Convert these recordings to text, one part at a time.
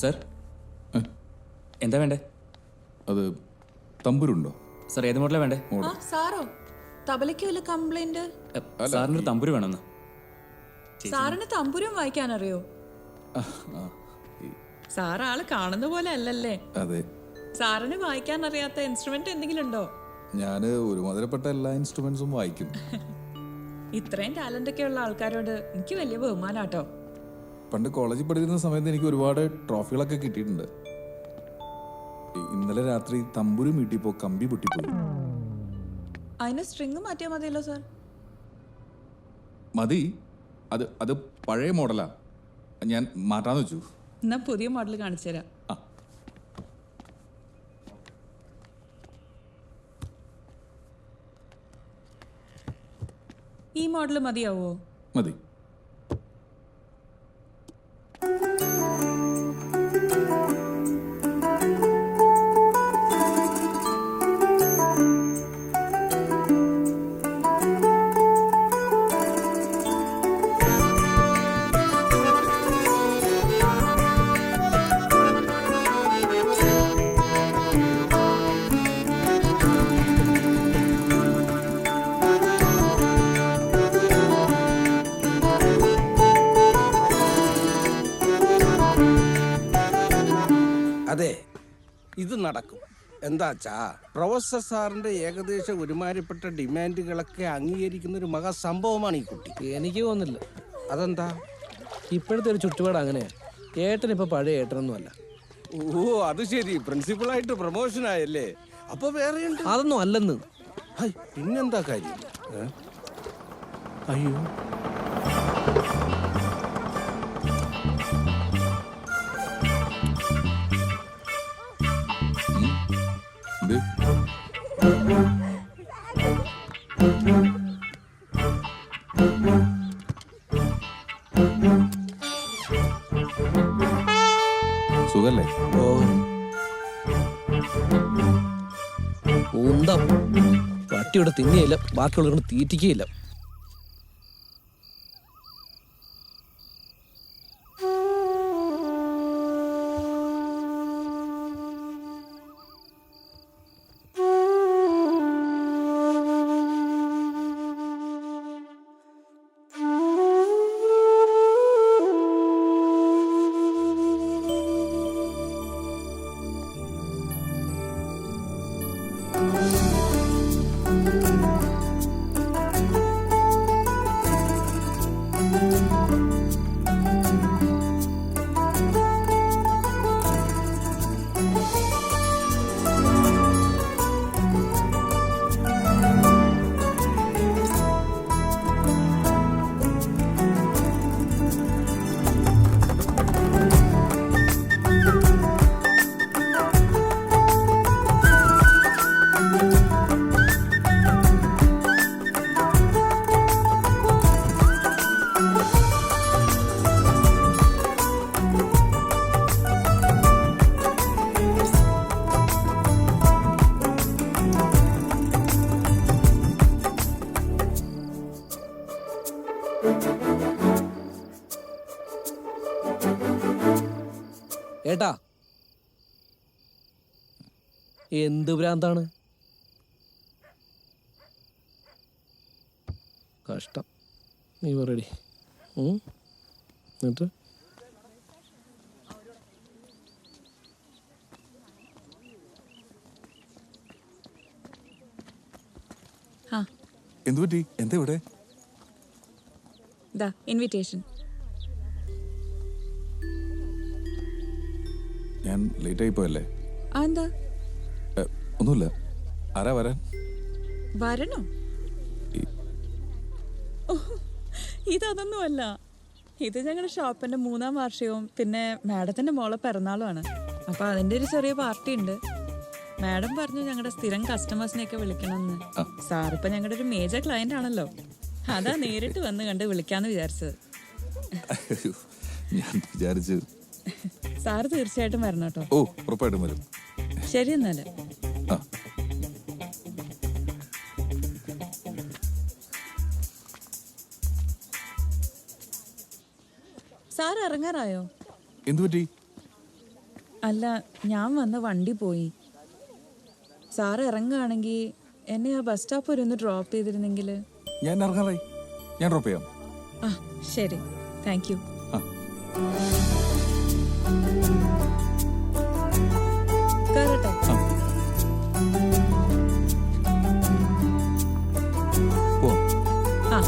Sir, എന്താ വേണ്ടേ? അത് തമ്പുരുണ്ടോ? സർ, ഏത് മോഡലാണ് വേണ്ടേ? സാറോ, തബലയ്ക്ക് വല്ല കംപ്ലൈന്റ്? സാറിനൊരു തമ്പുരു വേണമെന്ന്. സാറിന് തമ്പുരും വായിക്കാനറിയോ? സാർ ആള് കാണുന്ന പോലെ അല്ലല്ലേ? അതെ. സാറിന് വായിക്കാൻ അറിയാത്ത ഇൻസ്ട്രുമെന്റ് എന്തെങ്കിലും ഉണ്ടോ? ഞാൻ ഒരുമാതിരപ്പെട്ട എല്ലാ ഇൻസ്ട്രുമെന്റ്സും വായിക്കും. ഇത്രയും ടാലന്റ് ഒക്കെ ഉള്ള ആൾക്കാരോട് എനിക്ക് വലിയ ബഹുമാനാട്ടോ. പണ്ട് കോളേജിൽ പഠിക്കുന്ന സമയത്ത് എനിക്ക് ഒരുപാട് ട്രോഫികളൊക്കെ കിട്ടിയിട്ടുണ്ട്. ഇന്നലെ രാത്രി തമ്പുരു വീട്ടിപ്പോ കമ്പി പൊട്ടിപ്പോയി. അതിന് സ്ട്രിങ് മാറ്റിയാൽ മതിയല്ലോ സാർ. മതി, അത് പഴയ മോഡലാ, ഞാൻ മാറ്റാന്ന് വെച്ചു. എന്നാ പുതിയ മോഡൽ കാണിച്ചു തരാം. ഈ മോഡൽ മതിയാവോ? മതി. അതെ, ഇത് നടക്കും. എന്താച്ചാ പ്രൊഫസർ സാറിന്റെ ഏകദേശം ഒരുമാതിരിപ്പെട്ട ഡിമാൻഡുകളൊക്കെ അംഗീകരിക്കുന്ന ഒരു മഹാസംഭവമാണ് ഈ കുട്ടി. എനിക്ക് തോന്നുന്നില്ല. അതെന്താ? ഇപ്പോഴത്തെ ഒരു ചുറ്റുപാട് അങ്ങനെയാ. ഏട്ടൻ ഇപ്പൊ പഴയ ഏട്ടനൊന്നും അല്ല. ഓ, അത് ശരി, പ്രിൻസിപ്പളായിട്ട് പ്രൊമോഷൻ ആയല്ലേ? അപ്പൊ വേറെ അതൊന്നും അല്ലെന്ന്. പിന്നെന്താ കാര്യം? അയ്യോ, സുഖല്ലേ? പട്ടിയോടെ തിന്നിയില്ല, ബാക്കിയുള്ളവരോട് തീറ്റിക്കുകയില്ല. ഏട്ടാ, എന്ത് ഭ്രാന്താണ്? കഷ്ടം. നീ പറയടി. എന്നിട്ട് എന്തു പറ്റി? എന്താ ഇവിടെ? ഇൻവിറ്റേഷൻ. ഞാൻ ലേറ്റ് ആയി പോയല്ലേ? എന്താ? ഒന്നുമില്ല. ആരാ വരാൻ? വരണോ? ഇതൊന്നുമല്ല. ഇത് ഞങ്ങളുടെ ഷോപ്പിന്റെ 3ാം വാർഷികവും പിന്നെ മാഡത്തിന്റെ മോളെ പിറന്നാളുമാണ്. അപ്പൊ അതിന്റെ ഒരു ചെറിയ പാർട്ടി ഉണ്ട്. മാഡം പറഞ്ഞു ഞങ്ങളുടെ സ്ഥിരം കസ്റ്റമേഴ്സിനെയൊക്കെ വിളിക്കണമെന്ന്. സാറിപ്പോ ഞങ്ങളുടെ ഒരു മേജർ ക്ലയന്റ് ആണല്ലോ, അതാ നേരിട്ട് വന്ന് കണ്ട് വിളിക്കാന്ന് വിചാരിച്ചത്. ഞാൻ വിചാരിച്ചു. സാറ് തീർച്ചയായിട്ടും വരണം കേട്ടോ. ഓ, ഉറപ്പായിട്ടും വരും. ശരി എന്നാല്. സാർ ഇറങ്ങാറായോ? എന്തു പറ്റി? അല്ല, ഞാൻ വന്ന വണ്ടി പോയി. സാറ് ഇറങ്ങുകയാണെങ്കിൽ എന്നെ ആ ബസ് സ്റ്റോപ്പ് വരെ ഒന്ന് ഡ്രോപ്പ് ചെയ്തിരുന്നെങ്കിൽ. ഞാൻ ഇറങ്ങാറായി, ഞാൻ ഡ്രോപ്പ് ചെയ്യാം. ആ ശരി, താങ്ക് യു. ആ കയറട്ടെ? പോവാം. ആ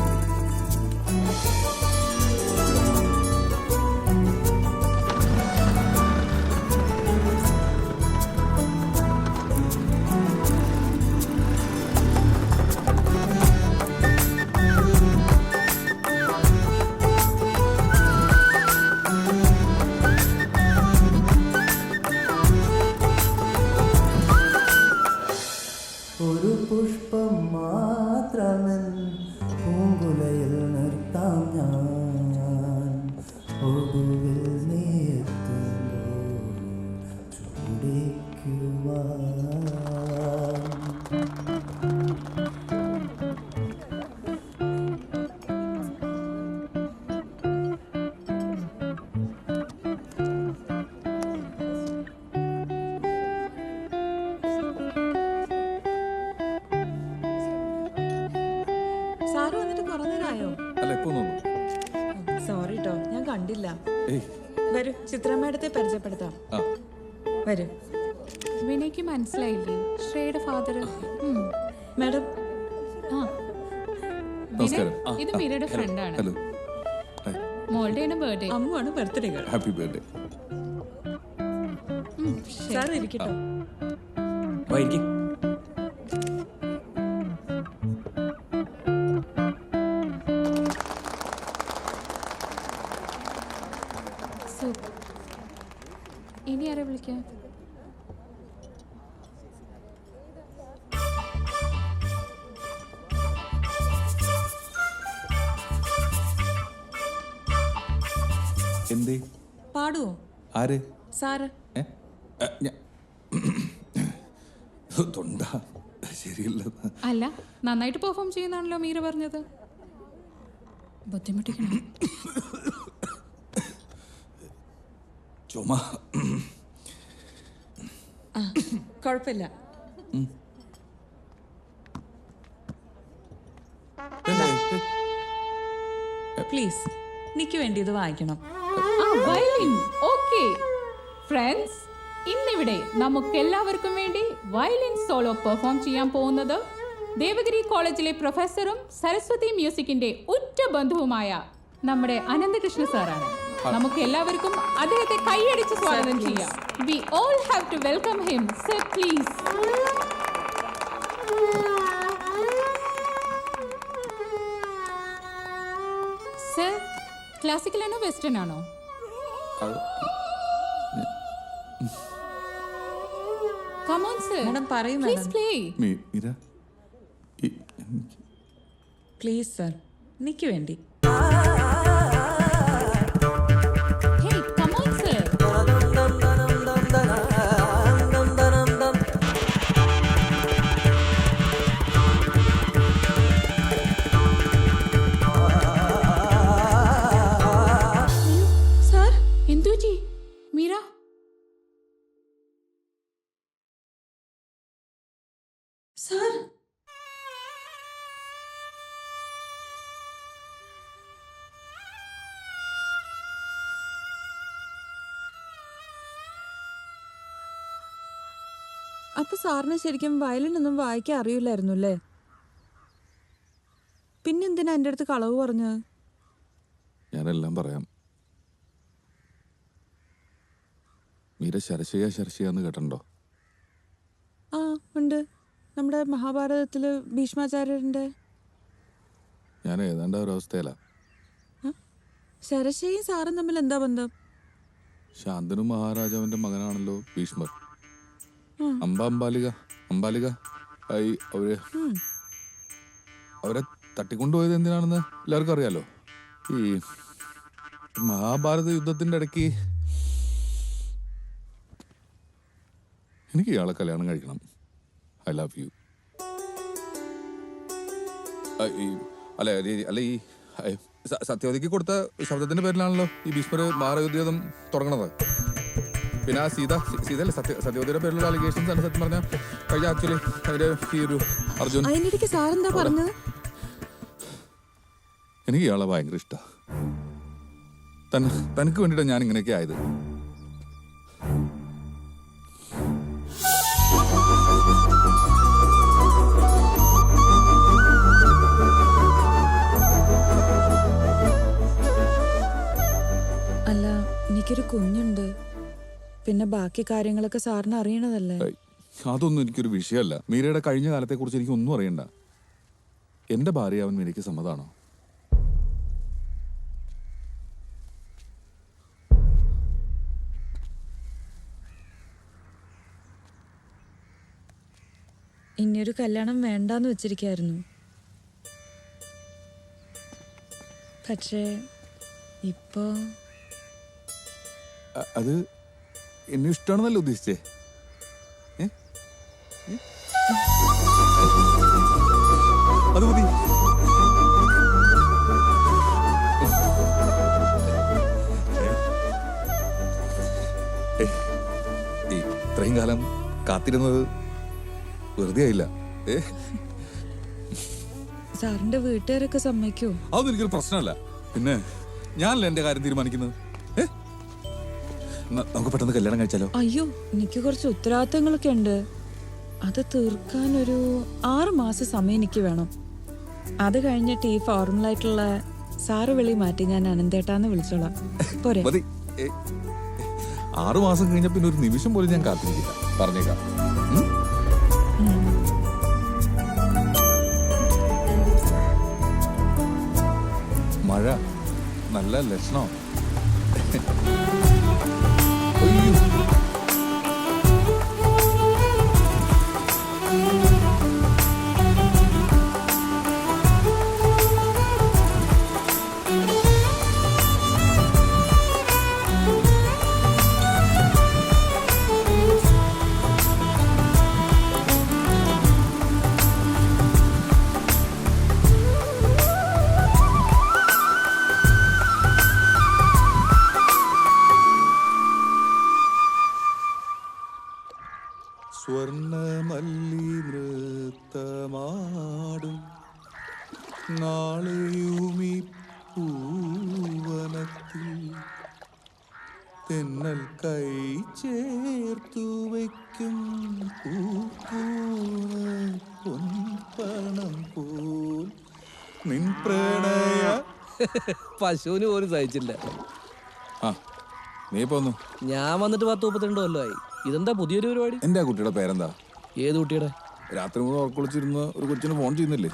ഒരു പുഷ്പം മാത്രമൻ പൂങ്കുലയിൽ നിർത്താം ഞാൻ. ഒടുവിൽ നീ എത്തുമ്പോൾ ചൂടിക്കുവാൻ. സാറ് വന്നിട്ട് കുറേ നേരമായോ? അല്ല, എപ്പോ തോന്നുന്നു? സോറി കേട്ടോ, ഞാൻ കണ്ടില്ല. ഏയ് വരൂ, ചിത്രമേടത്തെ പരിചയപ്പെടുത്താം. ആ വരൂ വിനയ്ക്ക് മനസ്സിലായില്ലേ ശ്രേയുടെ ഫാദർ? മാഡം. ആ നമസ്കാരം. ഇത് മീരയുടെ ഫ്രണ്ടാണ്. ഹലോ. ഹായ്. മോളുടെ ബർത്ത്ഡേ. അമ്മുവാണ് birthday girl. Happy birthday. Sir ഇരിക്കട്ടോ. വായിരിക്കും. ഇനി ആരെ വിളിക്കാം? എന്തേ? പാടുവോ ആര്? സാറ്? ഏ? തൊണ്ട ശരിയല്ല. അല്ല, നന്നായിട്ട് പെർഫോം ചെയ്യുന്നാണല്ലോ മീര പറഞ്ഞത്. ബുദ്ധിമുട്ടിക്കണം. ചുമ. ആ കുഴപ്പമില്ല. പ്ലീസ്, എനിക്ക് വേണ്ടി ഇത് വായിക്കണം. ആ വയലിൻ. ഓക്കേ ഫ്രണ്ട്സ്, ഇന്നിവിടെ നമുക്കെല്ലാവർക്കും വേണ്ടി വയലിൻ സോളോ പെർഫോം ചെയ്യാൻ പോകുന്നത് ദേവഗിരി കോളേജിലെ പ്രൊഫസറും സരസ്വതി മ്യൂസിക്കിന്റെ ഉറ്റ ബന്ധുവുമായ നമ്മുടെ അനന്തകൃഷ്ണ സാറാണ്. നമുക്ക് എല്ലാവർക്കും അദ്ദേഹത്തെ കൈയടിച്ച് സ്വാഗതം ചെയ്യാം. We all have to welcome him. Sir, please. Sir, classical ആണോ വെസ്റ്റേൺ ആണോ? Come on, sir. മാഡം പറയൂ. Please madam play. Meera, please sir, എനിക്ക് വേണ്ടി. Hey, come on, sir. Sir എന്തുപറ്റി മീര? സാർ അപ്പൊ സാറിന് ശരിക്കും വയലിൻ ഒന്നും വായിക്കാൻ അറിയില്ലായിരുന്നു അല്ലേ? പിന്നെന്തിനാ എൻ്റെ അടുത്ത് കളവ് പറഞ്ഞത്? ഞാനെല്ലാം പറയാം. മീര ശരശയ്യാന്ന് കേട്ടിട്ടുണ്ടോ? ആ ഉണ്ട്, നമ്മുടെ മഹാഭാരതത്തില് ഭീഷ്മാചാര്യരുടെ. ഞാൻ ഏതാണ്ട് ഒരവസ്ഥയിലാ. ശരശയും സാറും തമ്മിൽ എന്താ ബന്ധം? ശാന്തനു മഹാരാജാവിന്റെ മകനാണല്ലോ ഭീഷ്മർ. അംബാലിക അവരെ തട്ടിക്കൊണ്ടുപോയത് എന്തിനാണെന്ന് എല്ലാവർക്കും അറിയാലോ. ഈ മഹാഭാരത യുദ്ധത്തിന്റെ ഇടയ്ക്ക് എനിക്ക് ഇയാളെ കല്യാണം കഴിക്കണം. I love you. അല്ല ഈ സത്യവതിക്ക് കൊടുത്ത ശബ്ദത്തിന്റെ പേരിലാണല്ലോ ഈ ഭീഷ്മർ മഹായുദ്ധം തുടങ്ങണത്. പിന്നെ ആ സീതല്ലേ സത്യവതിയുടെ പേരിലുള്ള അലിഗേഷൻസ് ആണ് സത്യം പറഞ്ഞാൽ കഴിഞ്ഞ ആക്ച്വലി അവര് ഈ ഒരു അർജുൻ അതിനിടയ്ക്ക് സാറെന്താ പറഞ്ഞത്? എനിക്ക് ഇയാളെ ഭയങ്കര ഇഷ്ടമാണ്. തനിക്ക് വേണ്ടിയിട്ടാണ് ഞാൻ ഇങ്ങനെയൊക്കെ ആയത്. അല്ല, എനിക്കൊരു കുഞ്ഞുണ്ട്. പിന്നെ ബാക്കി കാര്യങ്ങളൊക്കെ സാറിന് അറിയണതല്ലേ? അതൊന്നും എനിക്കൊരു വിഷയമല്ല. മീരയുടെ കഴിഞ്ഞ കാലത്തെ കുറിച്ച് എനിക്ക് ഒന്നും അറിയണ്ട. എന്റെ ഭാര്യയാവാൻ മീരയ്ക്ക് സമ്മതമാണോ? ഇനിയൊരു കല്യാണം വേണ്ടാന്ന് വെച്ചിരിക്കായിരുന്നു. പക്ഷേ ഇപ്പോ അത് എന്നെ ഇഷ്ടമാണെന്നല്ല ഉദ്ദേശിച്ചേ. അത് മതി. ഇത്രയും കാലം കാത്തിരുന്നത് വെറുതെ ആയില്ല. സാറിന്റെ വീട്ടുകാരൊക്കെ സമ്മതിക്കോ? അതൊന്നും എനിക്കൊരു പ്രശ്നമല്ല. പിന്നെ ഞാനല്ല എന്റെ കാര്യം തീരുമാനിക്കുന്നത്. നമുക്ക് പെട്ടെന്ന് കല്യാണം കഴിച്ചാലോ? അയ്യോ, എനിക്ക് കുറച്ച് ഉത്തരവാദിത്തങ്ങളൊക്കെ ഉണ്ട്. അത് തീർക്കാൻ ഒരു 6 മാസം സമയം എനിക്ക് വേണം. അത് കഴിഞ്ഞിട്ട് ഈ ഫോർമലായിട്ടുള്ള സാറ് വിളി മാറ്റി ഞാൻ അനന്തേട്ടാന്ന് വിളിച്ചോളാം. പോരെ? മതി. 6 മാസം കഴിഞ്ഞ പിന്നെ ഒരു നിമിഷം പോലും ഞാൻ കാത്തിരിക്കില്ല. പറഞ്ഞേക്കാം. മഴ നല്ല ലക്ഷണം. സ്വർണമല്ലി നൃത്തമാടും നാളെയുമീ പൂവനത്തിൽ തെന്നൽ കൈ ചേർത്തു വയ്ക്കും പൊൻപണം പോൽ നിൻ പ്രണയ. പശുവിന് പോലും സഹിച്ചില്ല. ആ നീ പോന്നു. ഞാൻ വന്നിട്ട് 10-32 കൊല്ലമായി. ഇതെന്താ പുതിയൊരു പരിപാടി? എന്റെ ആ കുട്ടിയുടെ പേരെന്താ? ഏത് കുട്ടിയുടെ? രാത്രി മുഴുവൻ ഉറക്കൊളിച്ചിരുന്ന് ഒരു കൊച്ചിന് ഫോൺ ചെയ്യുന്നില്ലേ?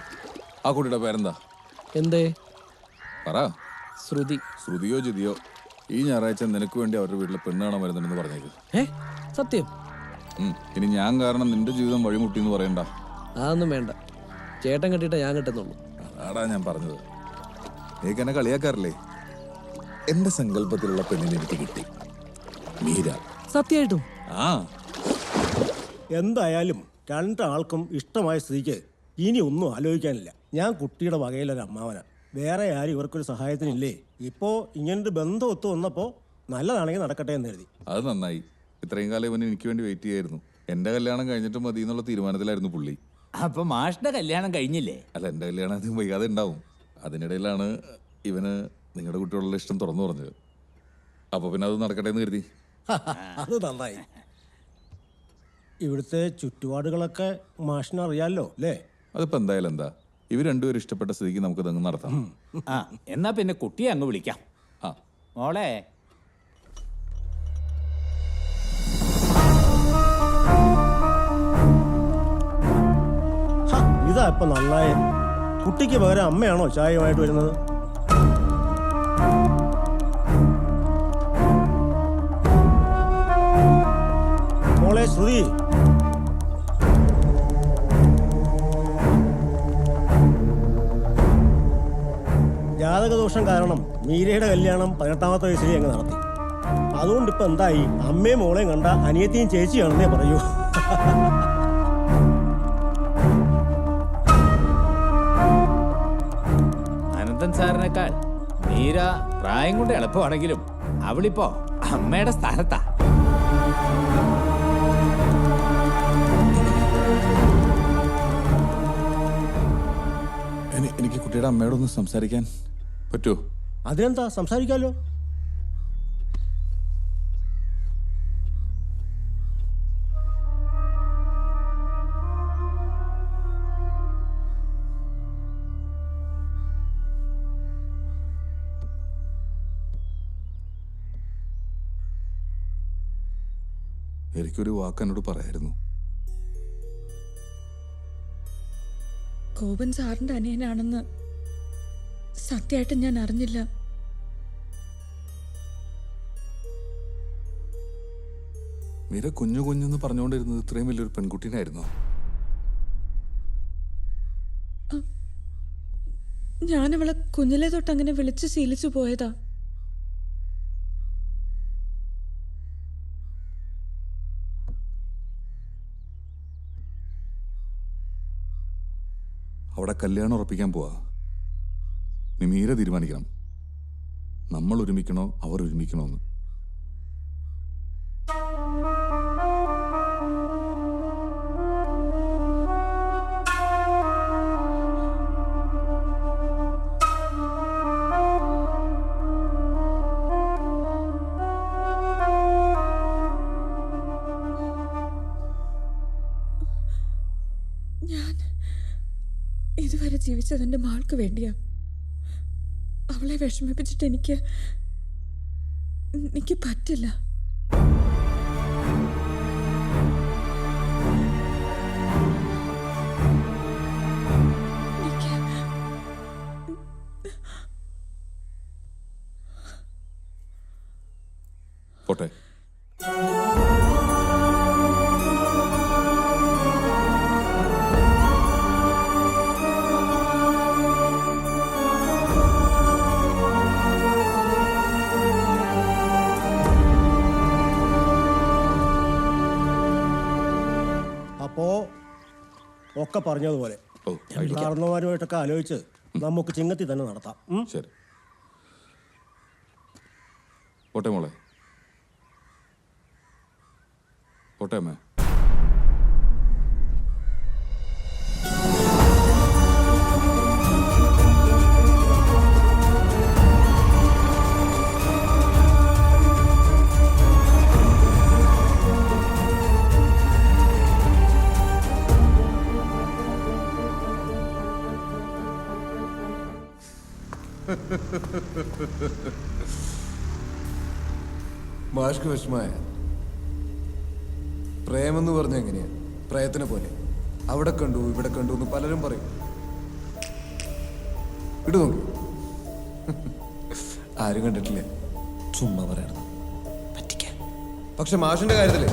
ആ കുട്ടിയുടെ പേരെന്താ? എന്തേ? പറ. ശ്രുതി. ശ്രുതിയോ ജിതിയോ ഈ ഞായറാഴ്ച നിനക്ക് വേണ്ടി അവരുടെ വീട്ടിൽ പെണ്ണ് കാണാൻ വരുന്നുണ്ടെന്ന് പറഞ്ഞേക്ക്. സത്യം? ഇനി ഞാൻ കാരണം നിന്റെ ജീവിതം വഴിമുട്ടി എന്ന് പറയണ്ട. അതൊന്നും വേണ്ട. ചേട്ടൻ കെട്ടിയിട്ടേ ഞാൻ കെട്ടുന്നുള്ളൂ. അതാടാ ഞാൻ പറഞ്ഞത്. നീക്ക് എന്നെ കളിയാക്കാറില്ലേ? എന്റെ സങ്കല്പത്തിലുള്ള പെണ്ണിനെ എനിക്ക് കിട്ടി. മീര. സത്യമായിട്ടും? ആ. എന്തായാലും രണ്ടാൾക്കും ഇഷ്ടമായ സ്ഥിതിക്ക് ഇനി ഒന്നും ആലോചിക്കാനില്ല. ഞാൻ കുട്ടിയുടെ വകയിലൊരു അമ്മാവനാ. വേറെ ആരും ഇവർക്കൊരു സഹായത്തിനില്ലേ? ഇപ്പോ ഇങ്ങനൊരു ബന്ധം ഒത്തു വന്നപ്പോൾ നല്ലതാണെങ്കിൽ നടക്കട്ടെ എന്ന് എഴുതി. അത് നന്നായി. ഇത്രയും കാലം ഇവന് എനിക്ക് വേണ്ടി വെയിറ്റ് ചെയ്യായിരുന്നു. എന്റെ കല്യാണം കഴിഞ്ഞിട്ട് മതി എന്നുള്ള തീരുമാനത്തിലായിരുന്നു പുള്ളി. അപ്പൊ മാഷിന്റെ കല്യാണം കഴിഞ്ഞില്ലേ? അല്ല, എന്റെ കല്യാണം അധികം വൈകാതെ ഉണ്ടാവും. അതിനിടയിലാണ് ഇവന് നിങ്ങളുടെ കുട്ടിയോടുള്ള ഇഷ്ടം തുറന്നു പറഞ്ഞത്. അപ്പൊ പിന്നെ അത് നടക്കട്ടെ എന്ന് കരുതി. അത് നന്നായി. ഇവിടുത്തെ ചുറ്റുപാടുകളൊക്കെ മാഷിന് അറിയാലോ അല്ലേ? അതിപ്പോ എന്തായാലും എന്താ, ഇവർ രണ്ടുപേരും ഇഷ്ടപ്പെട്ട സ്ഥിതിക്ക് നമുക്ക് ഇതങ്ങ് നടത്താം. ആ എന്നാ പിന്നെ കുട്ടിയെ അങ്ങ് വിളിക്കാം. ആ മോളെ. ഇതാ ഇപ്പൊ നന്നായി. കുട്ടിക്ക് പകരം അമ്മയാണോ ചായയുമായിട്ട് വരുന്നത്? മോളെ ശ്രുതി, ജാതകദോഷം കാരണം മീരയുടെ കല്യാണം 18ാമത്തെ വയസ്സിൽ അങ്ങ് നടത്തി. അതുകൊണ്ട് ഇപ്പൊ എന്തായി, അമ്മയും മോളെയും കണ്ട അനിയത്തിയും ചേച്ചിയാണെന്നേ പറയൂ. അനന്തൻ സാറിനേക്കാൾ മീര പ്രായം കൊണ്ട് എളുപ്പമാണെങ്കിലും അവളിപ്പോ അമ്മയുടെ സ്ഥാനത്താ. എനിക്ക് കുട്ടിയുടെ അമ്മയോടൊന്ന് സംസാരിക്കാൻ പറ്റുമോ? അതിനെന്താ, സംസാരിക്കാമല്ലോ. എനിക്കൊരു വാക്ക് എന്നോട് പറയായിരുന്നു. ഗോപൻ സാറിന്റെ അനിയനാണെന്ന് സത്യമായിട്ട് ഞാൻ അറിഞ്ഞില്ല. മീര കുഞ്ഞു കുഞ്ഞെന്ന് പറഞ്ഞുകൊണ്ടിരുന്നത് ഇത്രയും വലിയൊരു പെൺകുട്ടീനായിരുന്നു. ഞാനവളെ കുഞ്ഞിലെ തൊട്ട് അങ്ങനെ വിളിച്ച് ശീലിച്ചു പോയതാ. അവിടെ കല്യാണം ഉറപ്പിക്കാൻ പോവാ. നീ മീര തീരുമാനിക്കണം, നമ്മൾ ഒരുമിക്കണോ അവർ ഒരുമിക്കണോ എന്ന്. ഞാൻ ഇതുവരെ ജീവിച്ചത് എൻ്റെ മാൾക്ക് വേണ്ടിയാ. അവളെ വിഷമിപ്പിച്ചിട്ട് എനിക്ക് പറ്റില്ല. പോട്ടെ. അപ്പോ ഒക്കെ പറഞ്ഞതുപോലെ ഓ, കാരണവന്മാരുമായിട്ടൊക്കെ ആലോചിച്ച് നമുക്ക് ചിങ്ങത്തി തന്നെ നടത്താം. ശരി. പോട്ടെ മോളെ, പോട്ടെ അമ്മേ. മാഷ്ക്ക് വിഷമായ പ്രേമെന്ന് പറഞ്ഞ എങ്ങനെയാ? പ്രയത്തിനെ പോലെ അവിടെ കണ്ടു ഇവിടെ കണ്ടു എന്ന് പലരും പറയും. ഇടു നോക്കി, ആരും കണ്ടിട്ടില്ലേ? ചുമ്മാ പറയണം, പറ്റിക്കാൻ. പക്ഷെ മാഷിന്റെ കാര്യത്തില്